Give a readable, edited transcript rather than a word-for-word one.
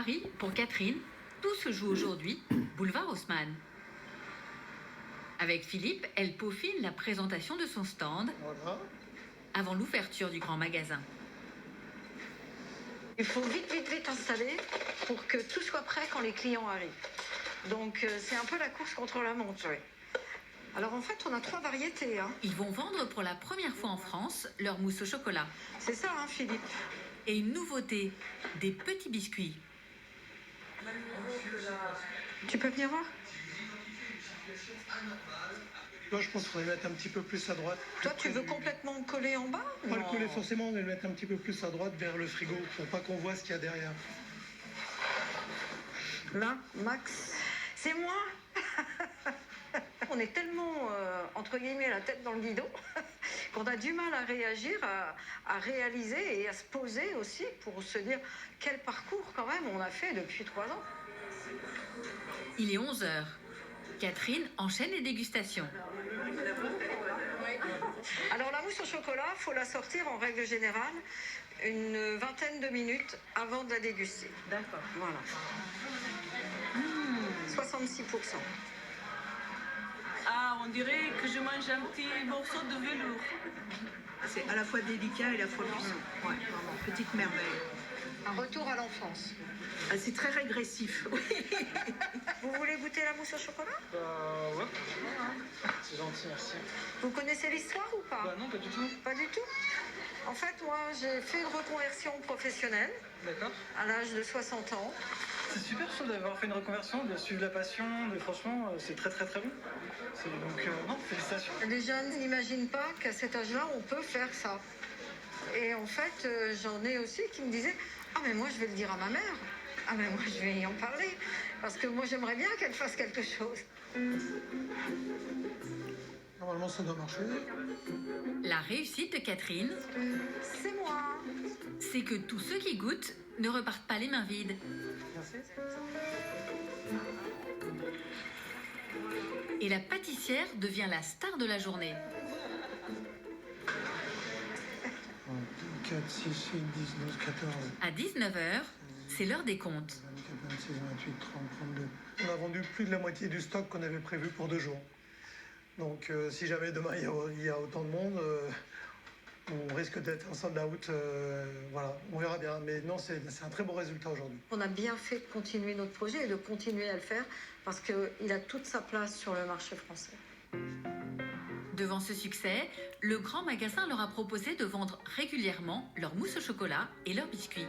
Paris, pour Catherine, tout se joue aujourd'hui, boulevard Haussmann. Avec Philippe, elle peaufine la présentation de son stand avant l'ouverture du grand magasin. Il faut vite installer pour que tout soit prêt quand les clients arrivent. Donc c'est un peu la course contre la montre. Oui. Alors en fait, on a 3 variétés. Ils vont vendre pour la première fois en France leur mousse au chocolat. C'est ça, Philippe. Et une nouveauté, des petits biscuits. Tu peux venir voir? Moi, je pense qu'il faudrait le mettre un petit peu plus à droite. Toi, tu veux complètement coller en bas? Pas le coller forcément, mais le mettre un petit peu plus à droite vers le frigo pour pas qu'on voit ce qu'il y a derrière. Là, Max, c'est moi. On est tellement, entre guillemets, la tête dans le guidon qu'on a du mal à réagir, à réaliser et à se poser aussi pour se dire quel parcours quand même on a fait depuis 3 ans. Il est 11h. Catherine enchaîne les dégustations. Alors la mousse au chocolat, il faut la sortir en règle générale une vingtaine de minutes avant de la déguster. D'accord. Voilà. 66%. Ah, on dirait que je mange un petit morceau de velours. C'est à la fois délicat et à la fois puissant. Ouais, vraiment, petite merveille. Un retour à l'enfance. Ah, c'est très régressif. Vous voulez goûter la mousse au chocolat? Ouais. C'est gentil, merci. Vous connaissez l'histoire ou pas? Non, pas du tout. Pas du tout. En fait, moi, j'ai fait une reconversion professionnelle D'accord. à l'âge de 60 ans. C'est super chaud d'avoir fait une reconversion, de suivre la passion, franchement, c'est très bon. Donc, non, félicitations. Les jeunes n'imaginent pas qu'à cet âge-là, on peut faire ça. Et en fait, j'en ai aussi qui me disaient « Ah, mais moi, je vais le dire à ma mère. Ah, mais moi, je vais y en parler. Parce que moi, j'aimerais bien qu'elle fasse quelque chose. » Normalement, ça doit marcher. La réussite de Catherine, C'est moi. c'est que tous ceux qui goûtent ne repartent pas les mains vides. Merci. Et la pâtissière devient la star de la journée. 4, 6, 8, 10, 12, 14. À 19h, c'est l'heure des comptes. 24, 26, 28, 30, 32. On a vendu plus de la moitié du stock qu'on avait prévu pour 2 jours. Donc si jamais demain il y a autant de monde, on risque d'être en sold out. Voilà, on verra bien. Mais non, c'est un très bon résultat aujourd'hui. On a bien fait de continuer notre projet et de continuer à le faire parce qu'il a toute sa place sur le marché français. Devant ce succès, le grand magasin leur a proposé de vendre régulièrement leur mousse au chocolat et leurs biscuits.